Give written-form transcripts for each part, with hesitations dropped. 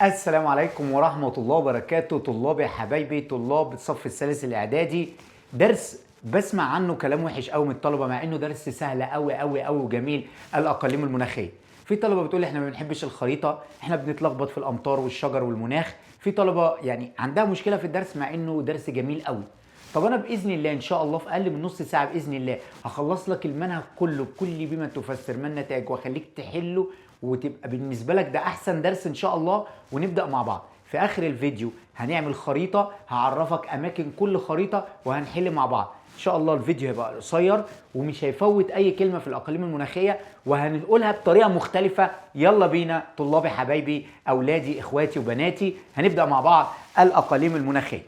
السلام عليكم ورحمة الله وبركاته. طلاب يا حبايبي، طلاب الصف الثالث الإعدادي. درس بسمع عنه كلام وحش قوي من الطلبة، مع إنه درس سهل قوي قوي قوي وجميل. الأقاليم المناخية. في طلبة بتقول إحنا ما بنحبش الخريطة، إحنا بنتلخبط في الأمطار والشجر والمناخ. في طلبة يعني عندها مشكلة في الدرس مع إنه درس جميل قوي. طب انا باذن الله ان شاء الله في اقل من نص ساعه باذن الله هخلص لك المنهج كله بكل بما تفسر من النتائج، واخليك تحله وتبقى بالنسبه لك ده احسن درس ان شاء الله. ونبدا مع بعض. في اخر الفيديو هنعمل خريطه، هعرفك اماكن كل خريطه وهنحل مع بعض ان شاء الله. الفيديو هيبقى قصير ومش هيفوت اي كلمه في الاقاليم المناخيه، وهنقولها بطريقه مختلفه. يلا بينا طلابي حبايبي، اولادي اخواتي وبناتي، هنبدا مع بعض الاقاليم المناخيه.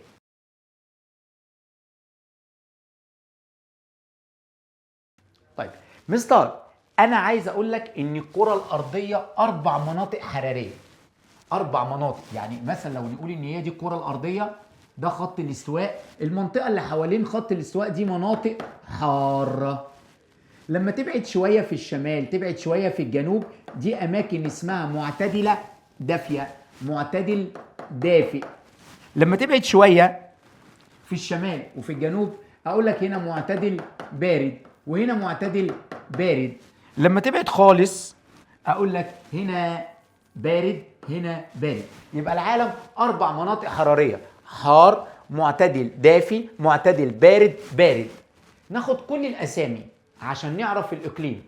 طيب مستر، انا عايز اقول لك ان الكره الارضيه 4 مناطق حراريه. 4 مناطق، يعني مثلا لو نقول ان هي دي الكره الارضيه، ده خط الاستواء، المنطقه اللي حوالين خط الاستواء دي مناطق حاره. لما تبعد شويه في الشمال، تبعد شويه في الجنوب، دي اماكن اسمها معتدله دافيه، معتدل دافئ. لما تبعد شويه في الشمال وفي الجنوب، اقول لك هنا معتدل بارد وهنا معتدل بارد. لما تبعد خالص اقول لك هنا بارد هنا بارد. يبقى العالم 4 مناطق حراريه: حار، معتدل دافي، معتدل بارد، بارد. ناخد كل الاسامي عشان نعرف الاقليم.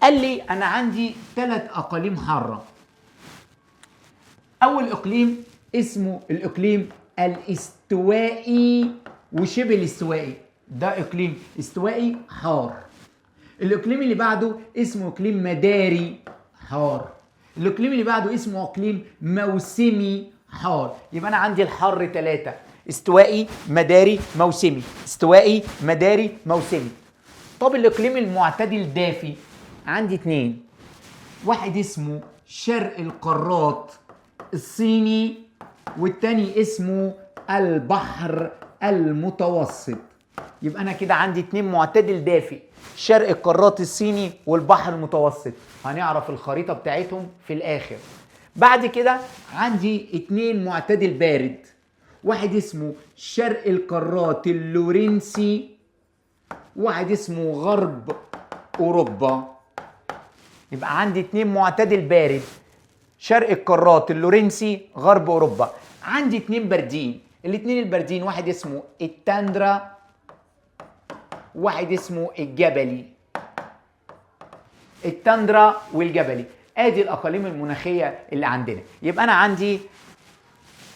قال لي انا عندي 3 اقاليم حاره. اول اقليم اسمه الاقليم الاستوائي وشبه الاستوائي، ده اقليم استوائي حار. الاقليم اللي بعده اسمه اقليم مداري حار. الاقليم اللي بعده اسمه اقليم موسمي حار. يبقى انا عندي الحر 3: استوائي، مداري، موسمي. استوائي، مداري، موسمي. طب الاقليم المعتدل دافي عندي 2: واحد اسمه شرق القارات الصيني، والتاني اسمه البحر المتوسط. يبقى انا كده عندي 2 معتدل دافئ: شرق القارات الصيني والبحر المتوسط. هنعرف الخريطة بتاعتهم في الاخر. بعد كده عندي 2 معتدل بارد: واحد اسمه شرق القارات اللورنسي، واحد اسمه غرب اوروبا. يبقى عندي 2 معتدل بارد: شرق القارات اللورنسي، غرب اوروبا. عندي 2 باردين. الاثنين الباردين واحد اسمه التندرا، واحد اسمه الجبلي. التندرا والجبلي. ادي الاقاليم المناخيه اللي عندنا. يبقى انا عندي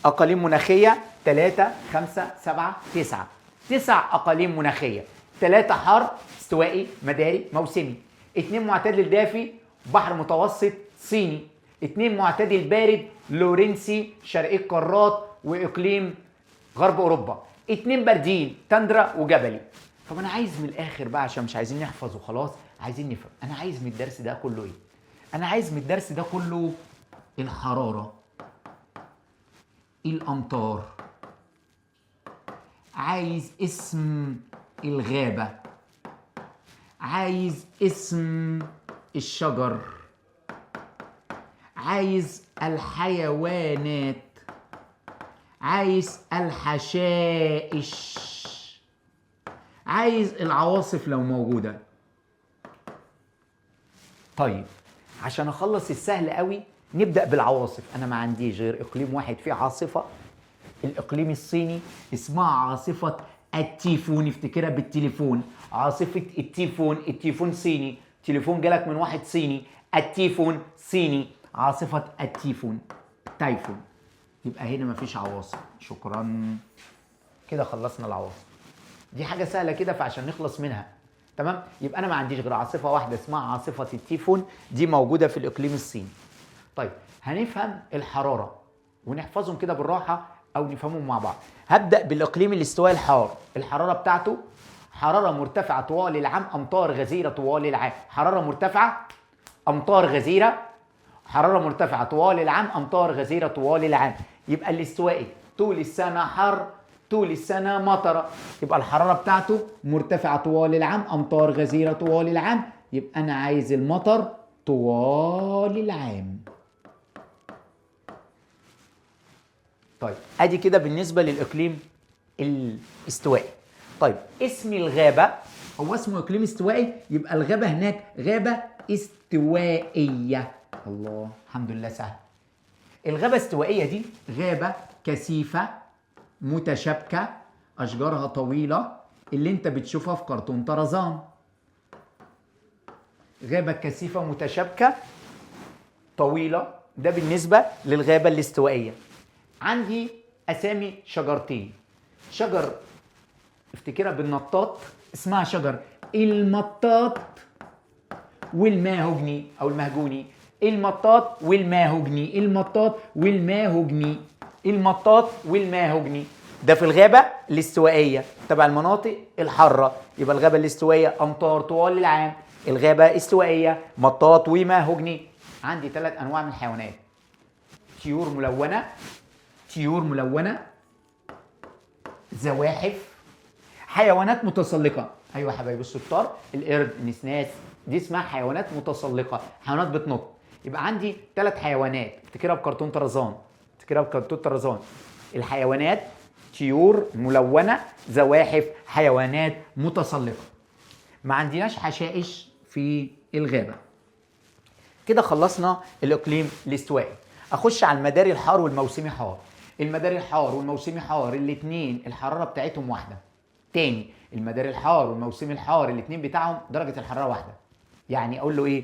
اقاليم مناخيه 3 5 7 9. 9 اقاليم مناخيه: 3 حار استوائي مداري موسمي، 2 معتدل دافي بحر متوسط صيني، 2 معتدل بارد لورنسي شرقي القارات واقليم غرب اوروبا، 2 باردين تندرا وجبلي. طب انا عايز من الاخر بقى، عشان مش عايزين نحفظ وخلاص، عايزين نفهم. انا عايز من الدرس ده كله ايه؟ انا عايز من الدرس ده كله الحراره، الامطار، عايز اسم الغابه، عايز اسم الشجر، عايز الحيوانات، عايز الحشائش، عايز العواصف لو موجودة. طيب عشان اخلص السهل قوي نبدأ بالعواصف. انا ما عنديش غير اقليم واحد فيه عاصفة، الاقليم الصيني، اسمها عاصفة التيفون. افتكرها بالتليفون، عاصفة التيفون. التيفون صيني، تليفون جالك من واحد صيني. التيفون صيني، عاصفة التيفون، تايفون. يبقى هنا مفيش عواصف. شكرا، كده خلصنا العواصف. دي حاجة سهلة كده فعشان نخلص منها. تمام. يبقى انا ما عنديش غير عاصفة واحدة اسمها عاصفة التيفون، دي موجودة في الاقليم الصيني. طيب هنفهم الحرارة ونحفظهم كده بالراحة او نفهمهم مع بعض. هبدأ بالاقليم الاستوائي الحار. الحرارة بتاعته حرارة مرتفعة طوال العام، امطار غزيرة طوال العام. حرارة مرتفعة، امطار غزيرة. حرارة مرتفعة طوال العام، امطار غزيرة طوال العام. يبقى الاستوائي طول السنة حر، طول السنة مطرة. يبقى الحرارة بتاعته مرتفعة طوال العام، امطار غزيرة طوال العام. يبقى انا عايز المطر طوال العام. طيب ادي كده بالنسبه للاقليم الاستوائي. طيب اسم الغابه، هو اسمه اقليم استوائي، يبقى الغابه هناك غابه استوائيه. الله، الحمد لله سهل. الغابه الاستوائيه دي غابه كثيفه متشابكه، اشجارها طويله، اللي انت بتشوفها في كرتون طرزان. غابه كثيفه متشابكه طويله، ده بالنسبه للغابه الاستوائيه. عندي اسامي شجرتين، شجر افتكرها بالنطاط، اسمها شجر المطاط والماهوجني او المهجوني. المطاط والماهوجني، المطاط والماهوجني، المطاط والماهوجني. ده في الغابه الاستوائيه تبع المناطق الحاره. يبقى الغابه الاستوائيه امطار طوال العام، الغابه استوائيه مطاط وماهوجني. عندي 3 انواع من الحيوانات، طيور ملونه، طيور ملونه، زواحف، حيوانات متسلقه. ايوه يا حبايبي الشطار، القرد، النسناس، دي اسمها حيوانات متسلقه، حيوانات بتنط. يبقى عندي 3 حيوانات، افتكرها بكرتون طرزان، افتكرها بكرتون طرزان. الحيوانات طيور ملونه، زواحف، حيوانات متسلقه. ما عندناش حشائش في الغابه. كده خلصنا الاقليم الاستوائي. اخش على المداري الحار والموسمي حار. المداري الحار والموسمي حار الاثنين الحراره بتاعتهم واحده. تاني، المداري الحار والموسمي الحار الاثنين بتاعهم درجه الحراره واحده. يعني اقول له ايه؟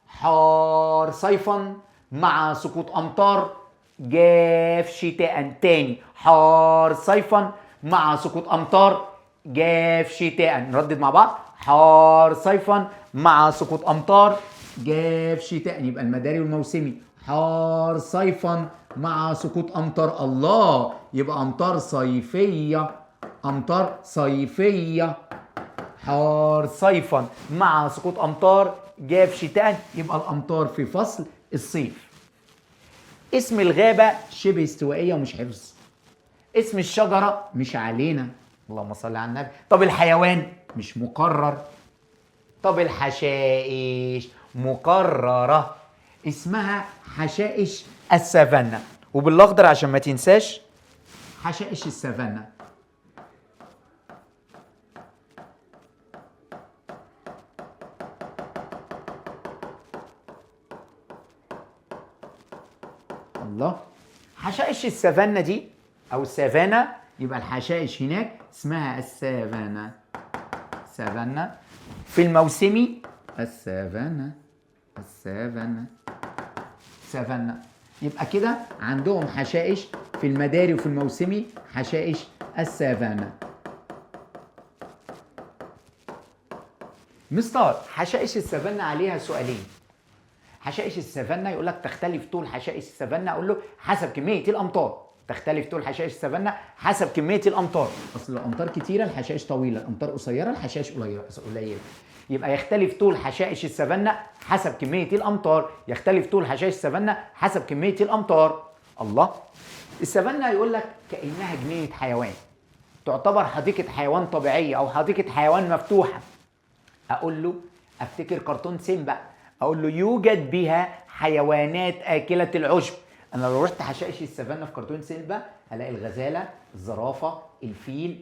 حار صيفا مع سقوط امطار جاف شتاء. تاني، حار صيفا مع سقوط امطار جاف شتاء. نردد مع بعض، حار صيفا مع سقوط امطار جاف شتاء. يبقى المداري والموسمي حار صيفا مع سقوط امطار. الله، يبقى امطار صيفيه، امطار صيفيه، حار صيفا مع سقوط امطار جاف شتاء. يبقى الامطار في فصل الصيف. اسم الغابه شبه استوائيه ومش حفظ. اسم الشجره مش علينا، اللهم صل على النبي. طب الحيوان مش مقرر. طب الحشائش مقرره، اسمها حشائش السافانا، وبالاخضر عشان ما تنساش حشائش السافانا. الله، حشائش السافانا دي او السافانا، يبقى الحشائش هناك اسمها السافانا. سافانا. في الموسمي السافانا، السافانا، سافانا. يبقى كده عندهم حشائش في المداري وفي الموسمي حشائش السافانا. مستر، حشائش السافانا عليها سؤالين. حشائش السافانا يقول لك تختلف طول حشائش السافانا، اقول له حسب كميه الامطار. تختلف طول حشائش السافانا حسب كميه الامطار. اصل الامطار كتيره الحشائش طويله، الامطار قصيره الحشائش قليله. يبقى يختلف طول حشائش السافانا حسب كميه الامطار، يختلف طول حشائش السافانا حسب كميه الامطار. الله، السافانا يقول لك كانها جنينه حيوان، تعتبر حديقه حيوان طبيعيه او حديقه حيوان مفتوحه. اقول له افتكر كرتون سيمبا، اقول له يوجد بها حيوانات اكله العشب. انا لو رحت حشائش السافانا في كرتون سيمبا هلاقي الغزاله، الزرافه، الفيل،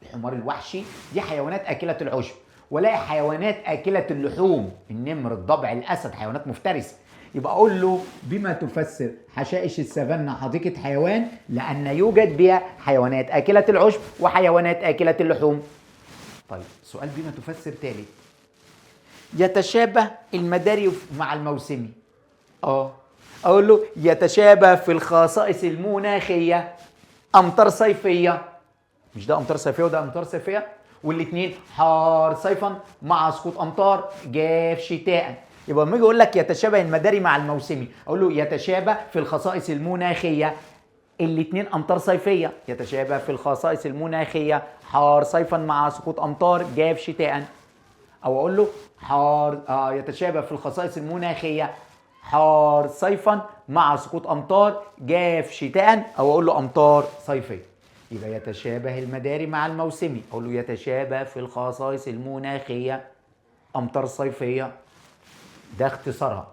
الحمار الوحشي، دي حيوانات اكله العشب. والاقي حيوانات اكله اللحوم، النمر، الضبع، الاسد، حيوانات مفترسه. يبقى اقول له بما تفسر حشائش السافانا حديقه حيوان؟ لان يوجد بها حيوانات اكله العشب وحيوانات اكله اللحوم. طيب سؤال بما تفسر ثالث، يتشابه المداري مع الموسمي. اقول له يتشابه في الخصائص المناخيه، امطار صيفيه. مش ده امطار صيفيه وده امطار صيفيه، والاثنين حار صيفا مع سقوط امطار جاف شتاء. يبقى لما يجي يقول لك يتشابه المداري مع الموسمي، اقول له يتشابه في الخصائص المناخيه، الاثنين امطار صيفيه. يتشابه في الخصائص المناخيه، حار صيفا مع سقوط امطار جاف شتاء. او اقول له يتشابه في الخصائص المناخيه، حار صيفا مع سقوط امطار جاف شتاء. او اقول له امطار صيفيه. يبقى يتشابه المداري مع الموسمي، اقول له يتشابه في الخصائص المناخيه، امطار صيفيه. ده اختصارها.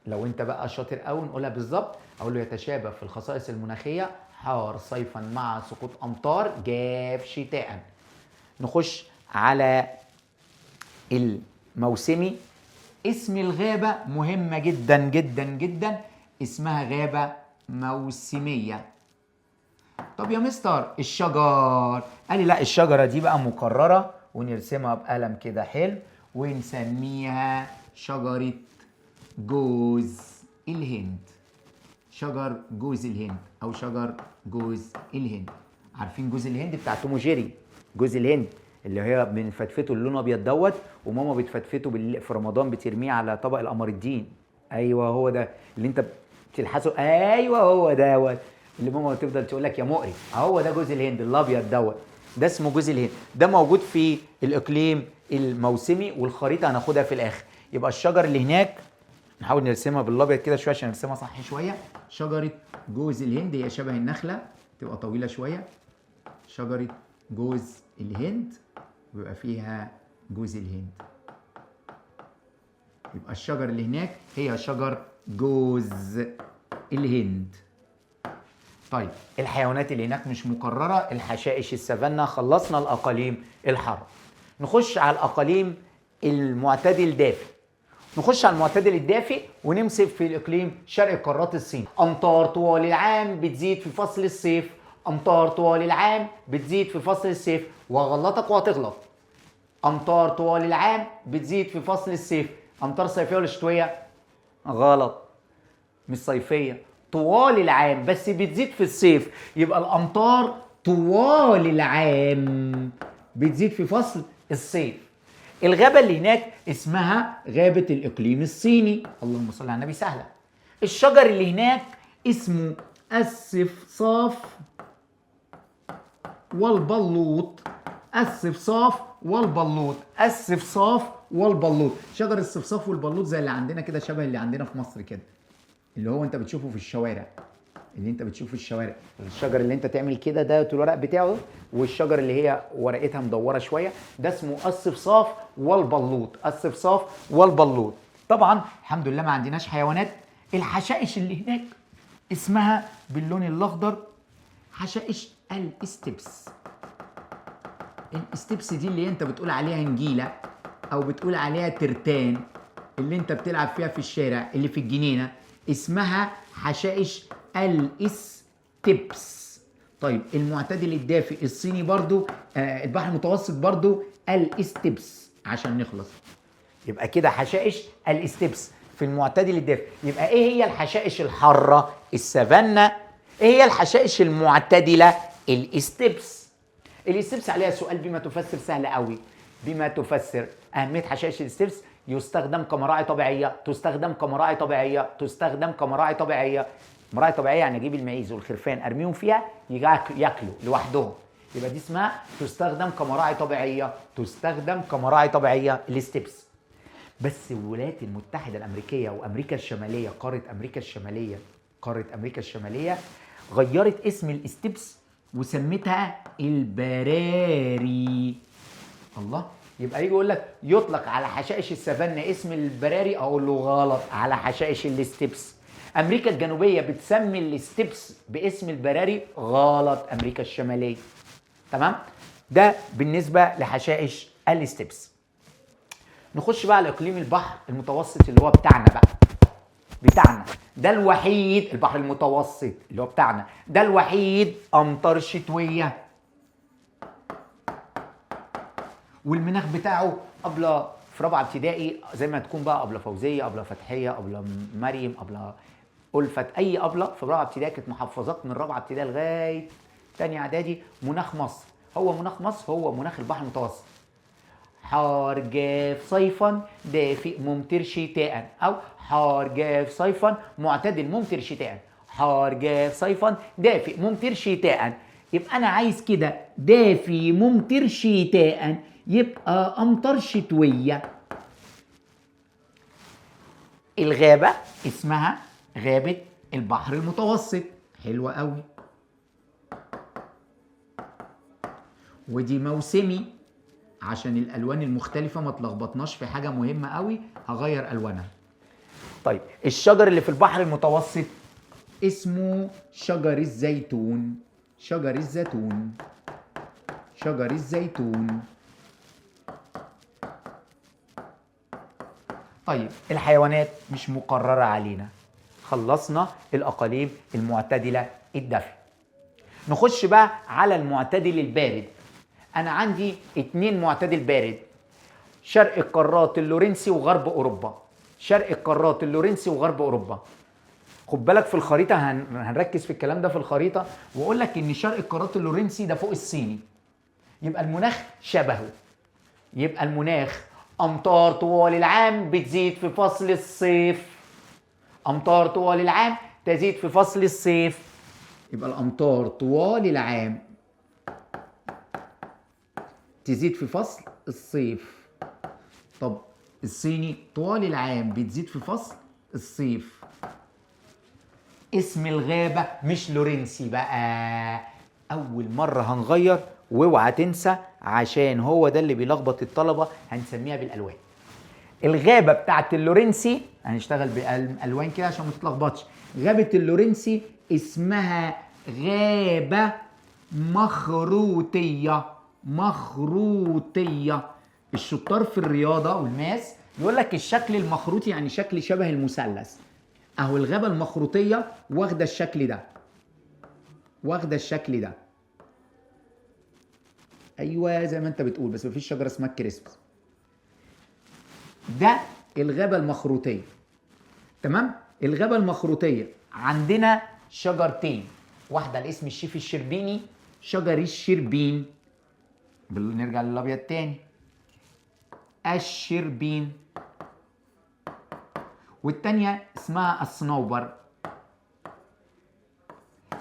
لو انت بقى شاطر قوي نقولها بالظبط، اقول له يتشابه في الخصائص المناخيه، حار صيفا مع سقوط أمطار، جاف شتاء. نخش على الموسمي. اسم الغابة مهمة جدا جدا جدا، اسمها غابة موسمية. طب يا مستر الشجر، قال لي لا، الشجرة دي بقى مكررة ونرسمها بقلم كده حلو ونسميها شجرة جوز الهند. شجر جوز الهند او شجر جوز الهند. عارفين جوز الهند بتاع توم وجيري؟ جوز الهند اللي هي بنفتفته اللون ابيض دوت، وماما بتفتفته في رمضان بترميه على طبق القمر الدين. ايوه هو ده اللي انت بتلحسه، ايوه هو دوت اللي ماما تفضل تقول لك يا مقرف، هو ده جوز الهند الابيض دوت، ده اسمه جوز الهند. ده موجود في الاقليم الموسمي، والخريطه هناخدها في الاخر. يبقى الشجر اللي هناك نحاول نرسمها بالابيض كده شويه عشان نرسمها صح شويه. شجره جوز الهند هي شبه النخله، تبقى طويله شويه. شجره جوز الهند بيبقى فيها جوز الهند. يبقى الشجر اللي هناك هي شجر جوز الهند. طيب الحيوانات اللي هناك مش مكرره، الحشائش السافانا. خلصنا الاقاليم الحاره. نخش على الاقاليم المعتدل دافئ. نخش على المعتدل الدافئ ونمسك في الاقليم شرق قارات الصين. امطار طوال العام بتزيد في فصل الصيف، امطار طوال العام بتزيد في فصل الصيف. وغلطك وهتغلط. امطار طوال العام بتزيد في فصل الصيف. امطار صيفيه ولا شتويه؟ غلط، مش صيفيه، طوال العام، بس بتزيد في الصيف. يبقى الامطار طوال العام بتزيد في فصل الصيف. الغابة اللي هناك اسمها غابة الإقليم الصيني. اللهم صل على النبي. سهلة. الشجر اللي هناك اسمه الصفصاف والبلوط. الصفصاف والبلوط. الصفصاف والبلوط. شجر الصفصاف والبلوط زي اللي عندنا كده، شبه اللي عندنا في مصر كده، اللي هو انت بتشوفه في الشوارع. اللي انت بتشوفه في الشوارع، الشجر اللي انت تعمل كده ده الورق بتاعه، والشجر اللي هي ورقتها مدوره شويه، ده اسمه الصفصاف والبلوط. الصفصاف والبلوط. طبعا الحمد لله ما عندناش حيوانات. الحشائش اللي هناك اسمها باللون الاخضر حشائش الاستبس. الاستبس دي اللي انت بتقول عليها نجيله او بتقول عليها ترتان، اللي انت بتلعب فيها في الشارع اللي في الجنينه، اسمها حشائش الاستبس. طيب المعتدل الدافئ الصيني برضو، البحر المتوسط برضو الاستبس عشان نخلص. يبقى كده حشائش الاستبس في المعتدل الدافئ. يبقى ايه هي الحشائش الحاره؟ السافانا. ايه هي الحشائش المعتدله؟ الاستبس. الاستبس عليها سؤال بما تفسر سهل قوي. بما تفسر اهميه حشائش الاستبس. يستخدم كمراعي طبيعيه، تستخدم كمراعي طبيعيه، تستخدم كمراعي طبيعيه. مراعي طبيعيه يعني اجيب المعيز والخرفان ارميهم فيها ياكلوا لوحدهم، يبقى دي اسمها تستخدم كمراعي طبيعيه. تستخدم كمراعي طبيعيه الاستبس. بس الولايات المتحده الامريكيه وامريكا الشماليه، قاره امريكا الشماليه غيرت اسم الاستبس وسمتها البراري. الله. يبقى يجي يقول لك يطلق على حشائش السافانا اسم البراري، اقول له غلط، على حشائش الاستبس. امريكا الجنوبيه بتسمي الاستبس باسم البراري، غلط، امريكا الشماليه. تمام؟ ده بالنسبه لحشائش الاستبس. نخش بقى على اقليم البحر المتوسط اللي هو بتاعنا بقى. ده الوحيد، البحر المتوسط اللي هو بتاعنا ده الوحيد امطار شتويه، والمناخ بتاعه أبلة في رابعه ابتدائي، زي ما تكون بقى أبلة فوزيه، أبلة فتحيه، أبلة مريم، أبلة ألفت، اي أبلة في رابعه ابتدائي كانت محفظات من رابعه ابتدائي لغايه ثانيه اعدادي. مناخ مصر هو مناخ البحر المتوسط. حار جاف صيفا دافئ ممطر شتاء، او حار جاف صيفا معتدل ممطر شتاء. حار جاف صيفا دافئ ممطر شتاء. يبقى انا عايز كده دافي ممطر شتاء، يبقى امطار شتويه. الغابه اسمها غابه البحر المتوسط. حلوه قوي. ودي موسمي عشان الالوان المختلفه ما تلخبطناش في حاجه مهمه قوي، هغير الوانها. طيب الشجر اللي في البحر المتوسط اسمه شجر الزيتون. شجر الزيتون. شجر الزيتون. طيب الحيوانات مش مقررة علينا، خلصنا الأقاليم المعتدلة الدفع. نخش بقى على المعتدل البارد. أنا عندي 2 معتدل بارد، شرق القارات اللورنسي وغرب أوروبا. شرق القارات اللورنسي وغرب أوروبا. خد بالك في الخريطة هنركز في الكلام ده في الخريطة، وأقول لك إن شرق القارات اللورنسي ده فوق الصيني، يبقى المناخ شبهه. يبقى المناخ أمطار طوال العام بتزيد في فصل الصيف. أمطار طوال العام تزيد في فصل الصيف. يبقى الأمطار طوال العام تزيد في فصل الصيف. طب الصيني طوال العام بتزيد في فصل الصيف. اسم الغابة مش لورنسي بقى. أول مرة هنغير، واوعى تنسى عشان هو ده اللي بيلخبط الطلبة، هنسميها بالألوان. الغابة بتاعت اللورنسي هنشتغل بالألوان كده عشان ما تتلخبطش. غابة اللورنسي اسمها غابة مخروطية. مخروطية. الشطار في الرياضة والماس يقول لك الشكل المخروطي يعني شكل شبه المثلث. اهو الغابة المخروطية واخدة الشكل ده. واخدة الشكل ده. ايوه زي ما انت بتقول، بس مفيش شجرة اسمها الكريسماس. ده الغابة المخروطية. تمام؟ الغابة المخروطية عندنا شجرتين، واحدة لاسم الشيف الشربيني، شجر الشربين. نرجع للابيض تاني، الشربين. والتانية اسمها الصنوبر.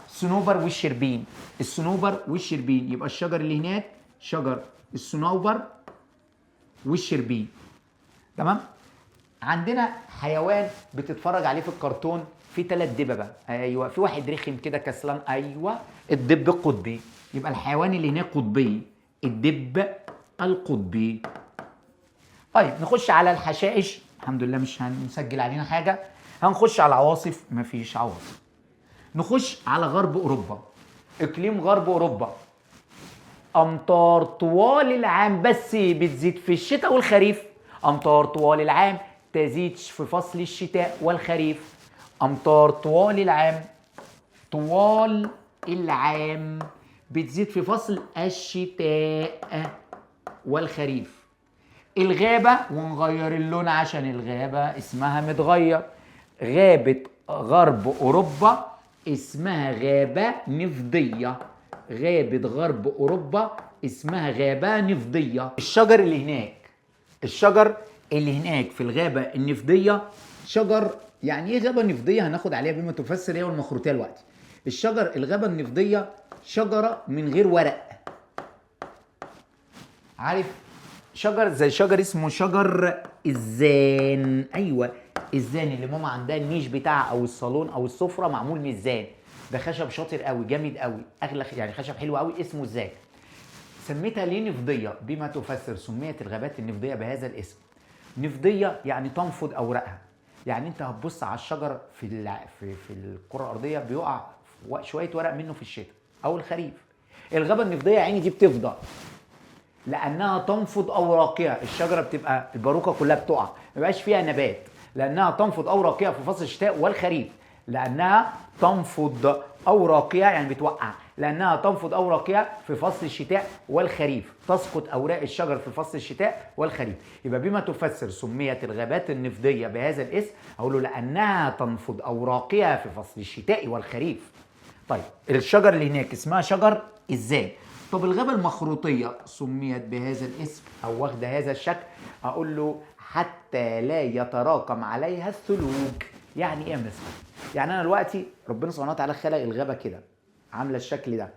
الصنوبر والشربين. الصنوبر والشربين. يبقى الشجر اللي هناك شجر الصنوبر والشربين. تمام؟ عندنا حيوان بتتفرج عليه في الكرتون، في 3 دببة. ايوه، في واحد رخم كده كسلان. ايوه، الدب القطبي. يبقى الحيوان اللي هناك قطبي، الدب القطبي. طيب نخش على الحشائش. الحمد لله مش هنسجل علينا حاجة. هنخش على العواصف، مفيش عواصف. نخش على غرب أوروبا. إقليم غرب أوروبا أمطار طوال العام بس بتزيد في الشتاء والخريف. أمطار طوال العام تزيد في فصل الشتاء والخريف. أمطار طوال العام، طوال العام بتزيد في فصل الشتاء والخريف. الغابة، ونغير اللون عشان الغابة اسمها متغير. غابة غرب أوروبا اسمها غابة نفضية. غابة غرب أوروبا اسمها غابة نفضية. الشجر اللي هناك، الشجر اللي هناك في الغابة النفضية شجر، يعني ايه غابة نفضية؟ هناخد عليها بما تفسر هي والمخروطية دلوقتي. الشجر الغابة النفضية شجرة من غير ورق. عارف شجر زي شجر اسمه شجر الزان. ايوه الزان اللي ماما عندها النيش بتاعها او الصالون او السفره معمول من الزان. ده خشب شاطر قوي، جامد قوي، اغلى يعني خشب حلو قوي، اسمه الزان. سميتها ليه نفضيه؟ بما تفسر سميت الغابات النفضيه بهذا الاسم. نفضيه يعني تنفض اوراقها. يعني انت هتبص على الشجر في الكره الارضيه بيقع شويه ورق منه في الشتاء او الخريف. الغابه النفضيه يا عيني دي بتفضى لانها تنفض اوراقها. الشجره بتبقى الباروكه كلها بتقع، ما بقاش فيها نبات، لانها تنفض اوراقها في فصل الشتاء والخريف. لانها تنفض اوراقها يعني بتوقع، لانها تنفض اوراقها في فصل الشتاء والخريف. تسقط اوراق الشجر في فصل الشتاء والخريف. يبقى بما تفسر سميت الغابات النفضيه بهذا الاسم، اقول له لانها تنفض اوراقها في فصل الشتاء والخريف. طيب الشجر اللي هناك اسمها شجر الزان. طب الغابة المخروطية سميت بهذا الاسم أو واخدة هذا الشكل، أقول له حتى لا يتراكم عليها الثلوج. يعني إيه يا مستر؟ يعني أنا دلوقتي ربنا سبحانه وتعالى خلق الغابة كده عاملة الشكل ده.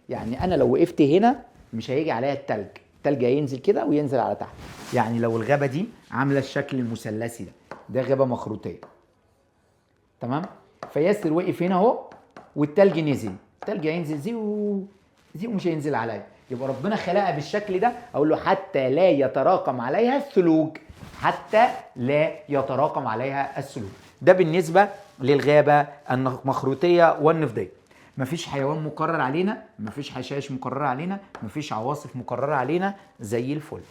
يعني أنا لو وقفت هنا مش هيجي عليها التلج، التلج هينزل كده وينزل على تحت. يعني لو الغابة دي عاملة الشكل المثلثي ده غابة مخروطية. تمام؟ فياسر وقف هنا أهو والتلج نزل، التلج هينزل زي ومش هينزل عليا. يبقى ربنا خلقها بالشكل ده. اقول له حتى لا يتراكم عليها الثلوج. حتى لا يتراكم عليها الثلوج. ده بالنسبه للغابه المخروطيه والنفضيه. مفيش حيوان مقرر علينا، مفيش حشائش مقرره علينا، مفيش عواصف مقرره علينا، زي الفل.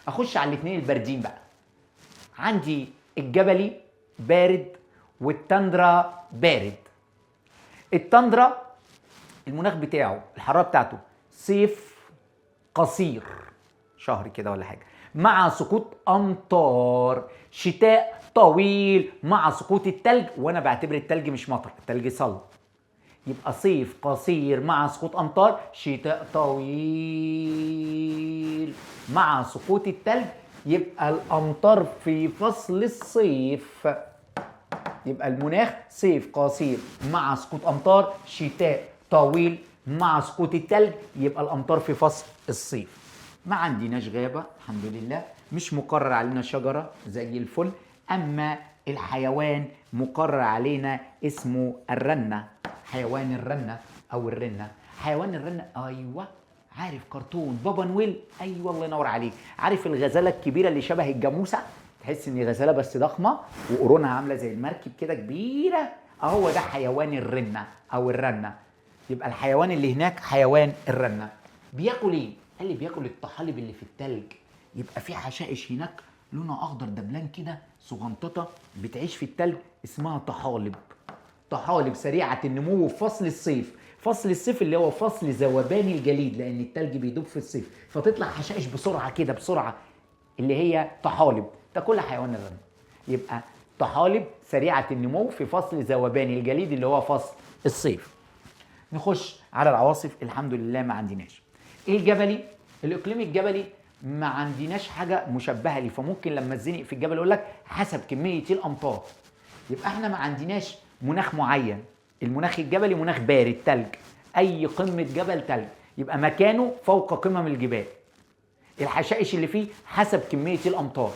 اخش على الاثنين الباردين بقى. عندي الجبلي بارد والتندرا بارد. التندرا المناخ بتاعه، الحراره بتاعته صيف قصير، شهر كده ولا حاجه، مع سقوط امطار، شتاء طويل مع سقوط التلج، وانا بعتبر التلج مش مطر، التلج صلب. يبقى صيف قصير مع سقوط امطار، شتاء طويل مع سقوط التلج، يبقى الامطار في فصل الصيف. يبقى المناخ صيف قصير مع سقوط امطار، شتاء طويل مع سقوط التلج، يبقى الامطار في فصل الصيف. ما عندناش غابه الحمد لله، مش مقرر علينا شجره، زي الفل. اما الحيوان مقرر علينا اسمه الرنه، حيوان الرنه او الرنه. حيوان الرنه، ايوه، عارف كرتون بابا نويل؟ ايوه الله ينور عليك. عارف الغزاله الكبيره اللي شبه الجاموسه، تحس ان غزاله بس ضخمه وقرونها عامله زي المركب كده كبيره، اهو ده حيوان الرنه او الرنه. يبقى الحيوان اللي هناك حيوان الرنه. بياكل ايه؟ قال لي بياكل الطحالب اللي في التلج. يبقى في حشائش هناك لونها اخضر دبلان كده صغنططه بتعيش في التلج، اسمها طحالب. طحالب سريعه النمو في فصل الصيف. فصل الصيف اللي هو فصل ذوبان الجليد، لان التلج بيدوب في الصيف، فتطلع حشائش بسرعه كده بسرعه، اللي هي طحالب، تاكلها حيوان الرنه. يبقى طحالب سريعه النمو في فصل ذوبان الجليد اللي هو فصل الصيف. نخش على العواصف، الحمد لله ما عندناش. ايه الجبلي؟ الاقليم الجبلي ما عندناش حاجه مشبهه ليه، فممكن لما اتزنق في الجبل اقول لك حسب كميه الامطار. يبقى احنا ما عندناش مناخ معين. المناخ الجبلي مناخ بارد تلج، اي قمه جبل تلج، يبقى مكانه فوق قمم الجبال. الحشائش اللي فيه حسب كميه الامطار،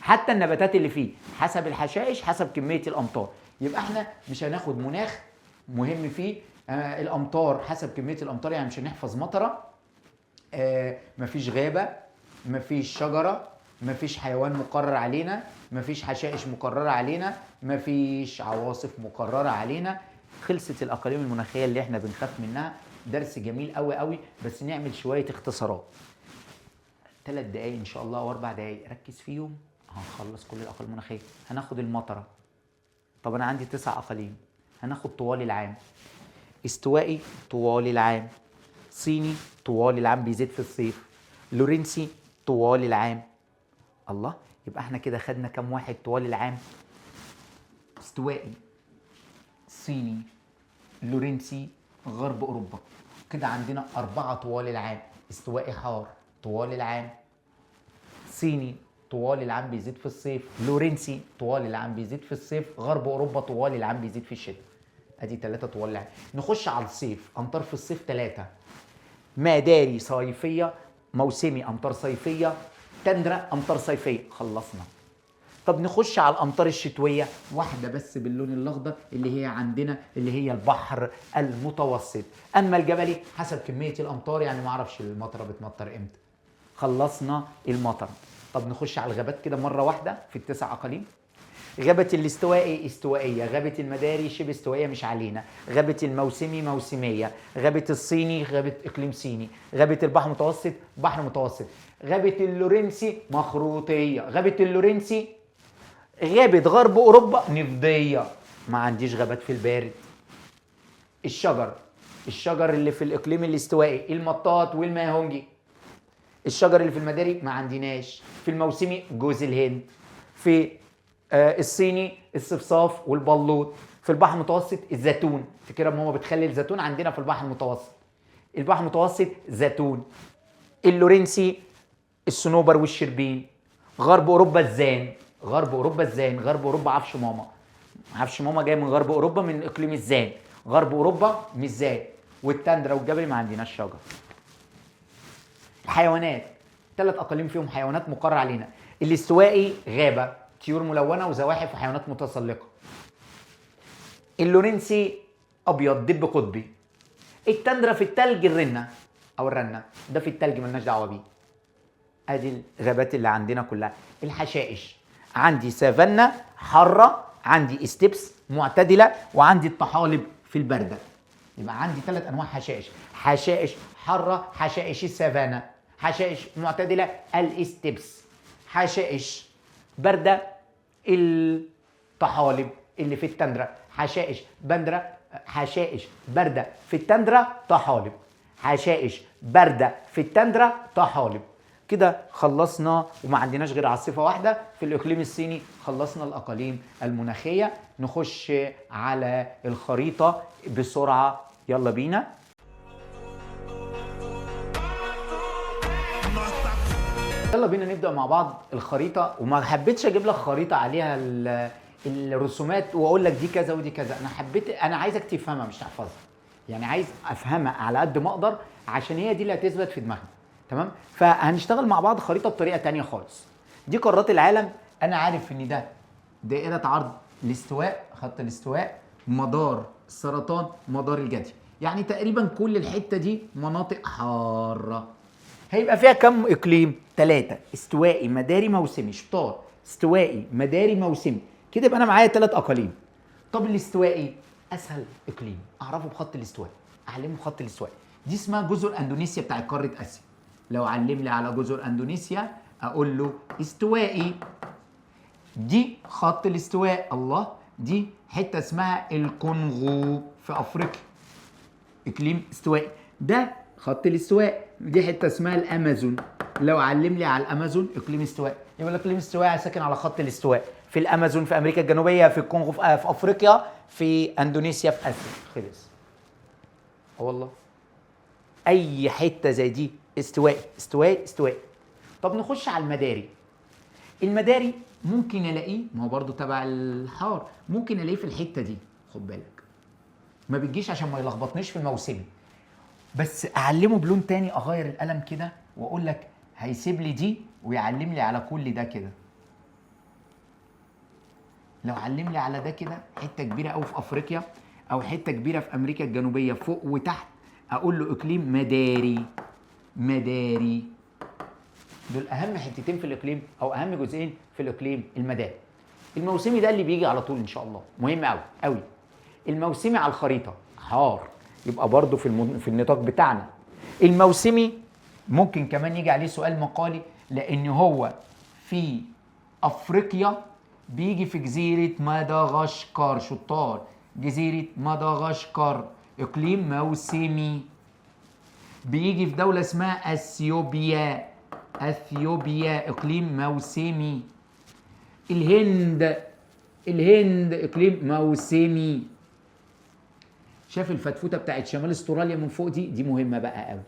حتى النباتات اللي فيه حسب الحشائش حسب كميه الامطار. يبقى احنا مش هناخد مناخ مهم فيه الامطار حسب كميه الامطار، يعني مش هنحفظ مطره. مفيش غابه، مفيش شجره، مفيش حيوان مقرر علينا، مفيش حشائش مقرره علينا، مفيش عواصف مقرره علينا. خلصت الاقاليم المناخيه اللي احنا بنخاف منها. درس جميل قوي قوي، بس نعمل شويه اختصارات. 3 دقايق ان شاء الله او 4 دقايق ركز فيهم هنخلص كل الاقاليم المناخيه. هناخد المطره. طب انا عندي 9 اقاليم. هناخد طوال العام. استوائي طوال العام، صيني طوال العام بيزيد في الصيف، لورنسي طوال العام. الله، يبقى احنا كده خدنا كام واحد طوال العام؟ استوائي، صيني، لورنسي، غرب اوروبا. كده عندنا 4 طوال العام. استوائي حار طوال العام، صيني طوال العام بيزيد في الصيف، لورنسي طوال العام بيزيد في الصيف، غرب اوروبا طوال العام بيزيد في الشتاء. ادي 3 طوال العام. نخش على الصيف. امطار في الصيف 3: مداري صيفيه، موسمي امطار صيفيه، تندرة امطار صيفيه. خلصنا. طب نخش على الامطار الشتويه، واحده بس باللون الاخضر اللي هي عندنا، اللي هي البحر المتوسط. اما الجبلي حسب كميه الامطار، يعني ما اعرفش المطره بتمطر امتى. خلصنا المطر. طب نخش على الغابات كده مره واحده في ال9 اقاليم. غابة الاستوائي استوائية، غابة المداري شبه استوائية مش علينا، غابة الموسمي موسمية، غابة الصيني غابة إقليم صيني، غابة البحر المتوسط بحر متوسط، غابة اللورنسي مخروطية، غابة اللورنسي غابة غرب أوروبا نفضية. ما عنديش غابات في البارد. الشجر اللي في الإقليم الاستوائي المطاط والماهونجي. الشجر اللي في المداري ما عندناش. في الموسمي جوز الهند، في الصيني الصفصاف والبلوط، في البحر المتوسط الزيتون. فكرة ماما بتخلي الزيتون عندنا في البحر المتوسط. البحر المتوسط زيتون. اللورنسي الصنوبر والشربين. غرب اوروبا الزان، غرب اوروبا الزان، غرب اوروبا عفش ماما. عفش ماما جاي من غرب اوروبا من اقليم الزان، غرب اوروبا مش زان. والتندرة والجبل ما عندناش شجر. الحيوانات 3 اقاليم فيهم حيوانات مقرر علينا. الاستوائي غابه، طيور ملونه وزواحف وحيوانات متسلقه. اللورنسي ابيض دب قطبي. التندرة في التلج الرنه او الرنه، ده في التلج ملناش دعوه بيه. ادي الغابات اللي عندنا كلها. الحشائش عندي سافانا حاره عندي ستيبس معتدله وعندي الطحالب في البرده. يبقى عندي 3 انواع حشائش، حشائش حاره، حشائش السافانا، حشائش معتدله الستيبس، حشائش بارده الطحالب اللي في التندره، حشائش بارده في التندره طحالب، حشائش بارده في التندره طحالب. كده خلصنا وما عندناش غير عاصفه واحده في الاقليم الصيني. خلصنا الاقاليم المناخيه. نخش على الخريطه بسرعه، يلا بينا. يلا بينا نبدأ مع بعض الخريطة. وما حبيتش اجيب لك خريطة عليها الرسومات واقول لك دي كذا ودي كذا. انا عايزك تفهمها مش تحفظها. يعني عايز افهمها على قد ما اقدر عشان هي دي اللي هتثبت في دماغنا. تمام؟ فهنشتغل مع بعض خريطة بطريقة تانية خالص. دي قارات العالم. انا عارف ان ده دائرة عرض الاستواء، خط الاستواء، مدار السرطان، مدار الجدي. يعني تقريبا كل الحتة دي مناطق حارة. هيبقى فيها كم اقليم؟ 3: استوائي، مداري، موسمي. شطار. استوائي، مداري، موسمي. كده يبقى انا معايا 3 اقاليم. طب الاستوائي اسهل اقليم اعرفه بخط الاستواء، اعلمه بخط الاستواء. دي اسمها جزر اندونيسيا بتاعت قاره اسيا. لو علم لي على جزر اندونيسيا اقول له استوائي. دي خط الاستواء. الله، دي حته اسمها الكونغو في افريقيا، اقليم استوائي. ده خط الاستواء. دي حته اسمها الامازون. لو علم لي على الامازون اقليم استواء. يبقى الاقليم الاستوائي ساكن على خط الاستواء في الامازون في امريكا الجنوبيه، في الكونغو في افريقيا، في اندونيسيا في اسيا. خلص. والله اي حته زي دي استوائي استوائي استوائي. طب نخش على المداري. المداري ممكن الاقيه، ما هو برضو تبع الحار، ممكن الاقيه في الحته دي. خد بالك ما بتجيش عشان ما يلخبطنيش في الموسمي. بس اعلمه بلون تاني، اغير القلم كده واقول لك هيسيب لي دي ويعلم لي على كل ده كده. لو علم لي على ده كده حته كبيره قوي في افريقيا او حته كبيره في امريكا الجنوبيه فوق وتحت، اقول له اقليم مداري. مداري دول اهم حتتين في الاقليم او اهم جزئين في الاقليم، المداري. الموسمي ده اللي بيجي على طول ان شاء الله، مهم قوي قوي. الموسمي على الخريطه حار، يبقى برضو في النطاق بتاعنا. الموسمي ممكن كمان يجي عليه سؤال مقالي، لان هو في افريقيا بيجي في جزيره مدغشقر. شطار. جزيره مدغشقر اقليم موسمي. بيجي في دوله اسمها اثيوبيا. اثيوبيا اقليم موسمي. الهند اقليم موسمي. شاف الفتفوته بتاعت شمال استراليا من فوق دي مهمه بقى قوي،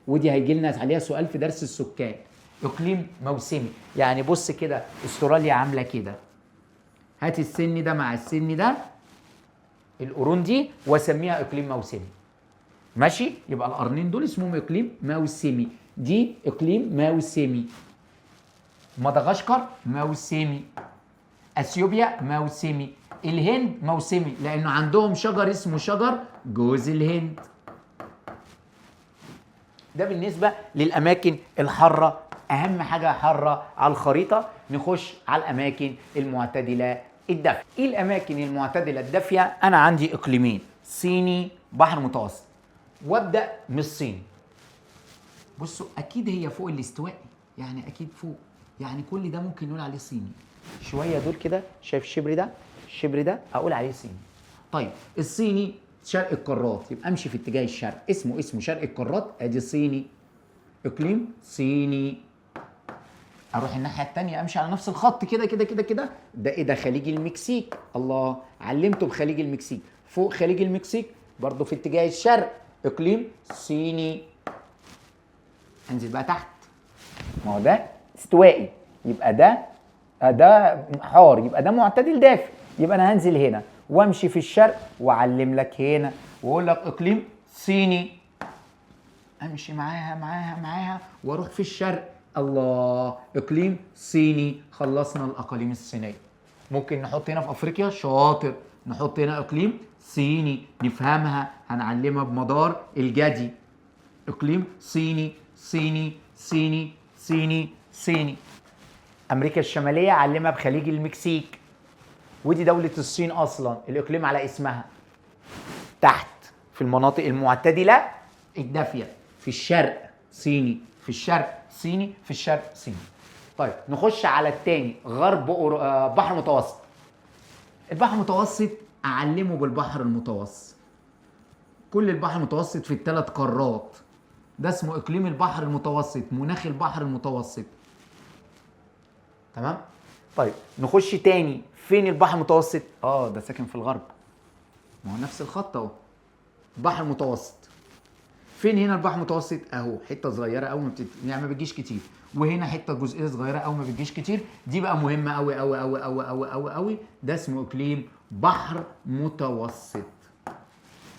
ودي هيجي لنا عليها سؤال في درس السكان. اقليم موسمي. يعني بص كده استراليا عامله كده، هات السن ده مع السن ده، القرون دي، واسميها اقليم موسمي. ماشي؟ يبقى القرنين دول اسمهم اقليم موسمي. دي اقليم موسمي. مدغشقر موسمي. اثيوبيا موسمي. الهند موسمي لانه عندهم شجر اسمه شجر جوز الهند. ده بالنسبه للاماكن الحاره. اهم حاجه حاره على الخريطه. نخش على الاماكن المعتدله الدافيه. ايه الاماكن المعتدله الدافيه؟ انا عندي اقليمين، صيني، بحر متوسط. وابدا من الصين. بصوا اكيد هي فوق الاستواء، يعني اكيد فوق، يعني كل ده ممكن نقول عليه صيني. شويه دول كده، شايف الشبر ده؟ الشبر ده اقول عليه صيني. طيب الصيني شرق القارات، يبقى امشي في اتجاه الشرق، اسمه شرق القارات. ادي صيني، اقليم صيني. اروح الناحيه الثانيه امشي على نفس الخط كده كده كده كده. ده ايه ده؟ خليج المكسيك. الله، علمته بخليج المكسيك. فوق خليج المكسيك برضه في اتجاه الشرق، اقليم صيني. انزل بقى تحت، ما هو ده استوائي، يبقى ده حار، يبقى ده معتدل دافئ. يبقى انا هنزل هنا وامشي في الشرق واعلم لك هنا واقول لك اقليم صيني. امشي معاها واروح في الشرق. الله، اقليم صيني. خلصنا الاقاليم الصينيه. ممكن نحط هنا في افريقيا، شاطر، نحط هنا اقليم صيني نفهمها، هنعلمها بمدار الجدي. اقليم صيني صيني صيني صيني صيني. امريكا الشماليه علمها بخليج المكسيك، ودي دولة الصين أصلا، الإقليم على اسمها. تحت في المناطق المعتدلة الدافية، في الشرق صيني، في الشرق صيني، في الشرق صيني. طيب نخش على التاني، غرب بحر متوسط. البحر المتوسط أعلمه بالبحر المتوسط. كل البحر المتوسط في الثلاث قارات، ده اسمه إقليم البحر المتوسط، مناخ البحر المتوسط. تمام؟ طيب نخش تاني، فين البحر المتوسط؟ ده ساكن في الغرب. ما هو نفس الخط اهو. البحر المتوسط. فين هنا البحر المتوسط؟ اهو حته صغيره قوي يعني ما بتجيش كتير، وهنا حته جزئيه صغيره قوي ما بتجيش كتير. دي بقى مهمه قوي قوي قوي قوي قوي قوي قوي. ده اسمه اقليم بحر متوسط.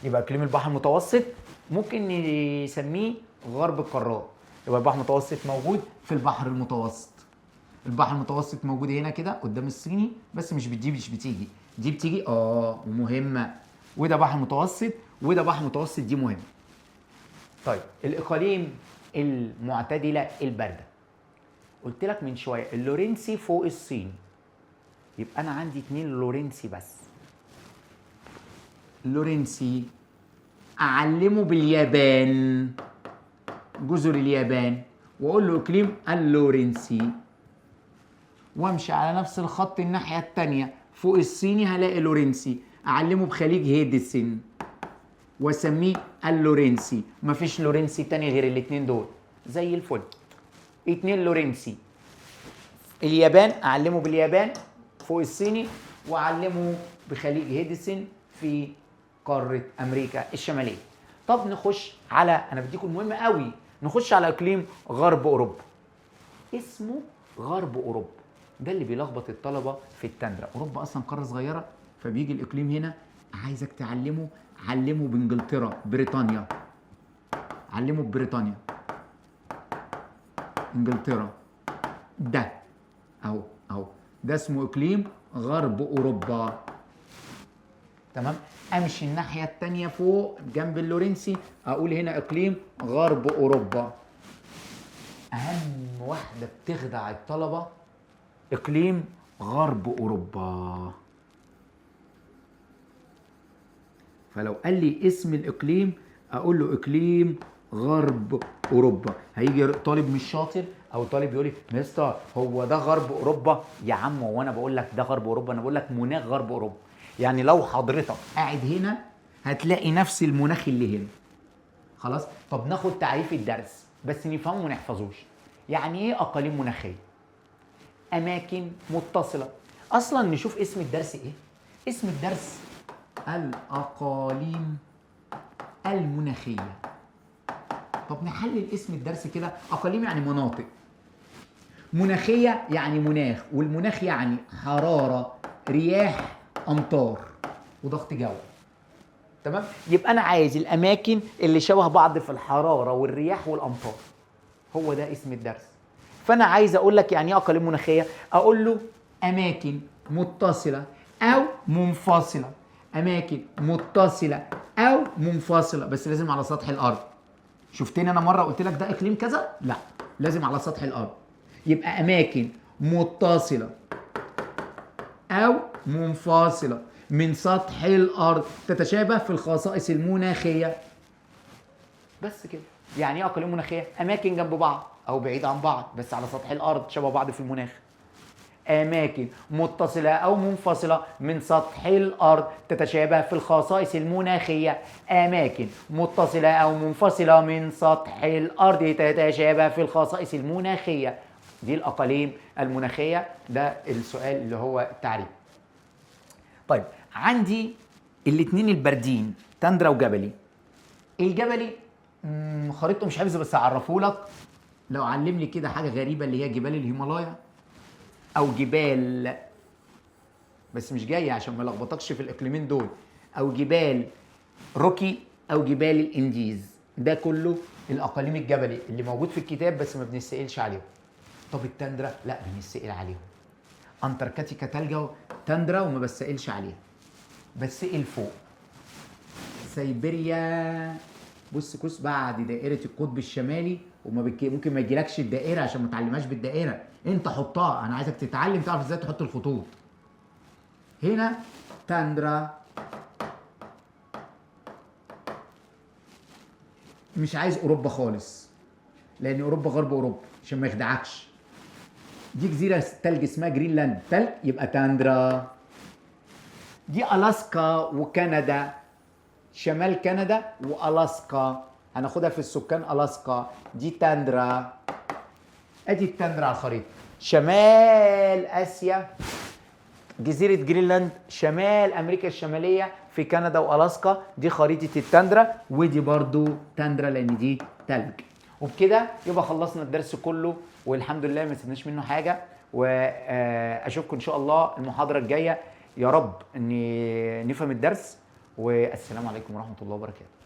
يبقى اقليم البحر المتوسط ممكن نسميه غرب القارات. يبقى البحر المتوسط موجود في البحر المتوسط. البحر المتوسط موجود هنا كده قدام الصيني، بس مش بتيجي. دي بتيجي ومهمه. وده بحر متوسط وده بحر متوسط، دي مهمه. طيب الاقاليم المعتدله البارده، قلت لك من شويه اللورنسي فوق الصين، يبقى انا عندي 2 لورنسي بس. اللورنسي اعلمه باليابان، جزر اليابان، واقول له اقليم اللورنسي، وامشي على نفس الخط الناحيه الثانيه فوق الصيني هلاقي لورنسي، اعلمه بخليج هيدسن واسميه اللورنسي. مفيش لورنسي تاني غير الاثنين دول، زي الفل. 2 لورنسي. اليابان اعلمه باليابان فوق الصيني، واعلمه بخليج هيدسن في قاره امريكا الشماليه. طب نخش على، انا بديكم المهم قوي، نخش على اقليم غرب اوروبا. اسمه غرب اوروبا، ده اللي بيلخبط الطلبه في التندرة. اوروبا اصلا قاره صغيره، فبيجي الاقليم هنا عايزك تعلمه، علمه بانجلترا، بريطانيا، علمه ببريطانيا، انجلترا. ده اهو ده اسمه اقليم غرب اوروبا. تمام. امشي الناحيه الثانيه فوق جنب اللورنسي، اقول هنا اقليم غرب اوروبا. اهم واحده بتخدع الطلبه اقليم غرب اوروبا. فلو قال لي اسم الاقليم اقول له اقليم غرب اوروبا. هيجي طالب مش شاطر او طالب يقول لي مستر هو ده غرب اوروبا؟ يا عم هو انا بقول لك ده غرب اوروبا؟ انا بقول لك مناخ غرب اوروبا. يعني لو حضرتك قاعد هنا هتلاقي نفس المناخ اللي هنا. خلاص. طب ناخد تعريف الدرس بس نفهمه وما نحفظوش. يعني ايه اقاليم مناخيه؟ اماكن متصله. اصلا نشوف اسم الدرس ايه. اسم الدرس الاقاليم المناخيه. طب نحلل اسم الدرس كده. اقاليم يعني مناطق، مناخيه يعني مناخ، والمناخ يعني حراره، رياح، امطار، وضغط جو. تمام. يبقى انا عايز الاماكن اللي شبه بعض في الحراره والرياح والامطار، هو ده اسم الدرس. فانا عايز اقول لك يعني ايه اقاليم مناخيه. اقول له اماكن متصله او منفصله. اماكن متصله او منفصله، بس لازم على سطح الارض. شفتني انا مره قلت لك ده اقليم كذا؟ لا، لازم على سطح الارض. يبقى اماكن متصله او منفصله من سطح الارض، تتشابه في الخصائص المناخيه. بس كده. يعني ايه اقاليم مناخيه؟ اماكن جنب بعض او بعيد عن بعض بس على سطح الارض شبه بعض في المناخ. اماكن متصله او منفصله من سطح الارض تتشابه في الخصائص المناخيه. اماكن متصله او منفصله من سطح الارض تتشابه في الخصائص المناخيه. دي الاقاليم المناخيه. ده السؤال اللي هو التعريف. طيب عندي الاثنين الباردين، تندرا وجبلي. الجبلي خريطته مش حافظه بس اعرفه لك. لو علم لي كده حاجه غريبه اللي هي جبال الهيمالايا او جبال، بس مش جايه عشان ما لخبطكش في الاقليمين دول، او جبال روكي او جبال الانديز. ده كله الاقاليم الجبلي اللي موجود في الكتاب بس ما بنسألش عليهم. طب التندرا لا بنسأل عليهم. انتاركتيكا تندرا وما بسألش عليها، بسأل فوق. سيبيريا بص بعد دائرة القطب الشمالي، ممكن ما يجيلكش الدائرة عشان ما تعلمهاش بالدائرة، انت حطها. انا عايزك تتعلم تعرف ازاي تحط الخطوط. هنا تاندرا. مش عايز اوروبا خالص، لان اوروبا غرب اوروبا عشان ما يخدعكش. دي جزيره تلج اسمها جرينلاند، تلج يبقى تاندرا. دي الاسكا وكندا، شمال كندا والاسكا، هناخدها في السكان الاسكا. دي تاندرا، ادي التاندرا على الخريطه. شمال اسيا جزيره جرينلاند، شمال امريكا الشماليه في كندا والاسكا، دي خريطه التاندرا. ودي برضو تاندرا لان دي تلج. وبكده يبقى خلصنا الدرس كله، والحمد لله ما سيبناش منه حاجه. واشوفكم ان شاء الله المحاضره الجايه، يا رب اني نفهم الدرس. والسلام عليكم ورحمه الله وبركاته.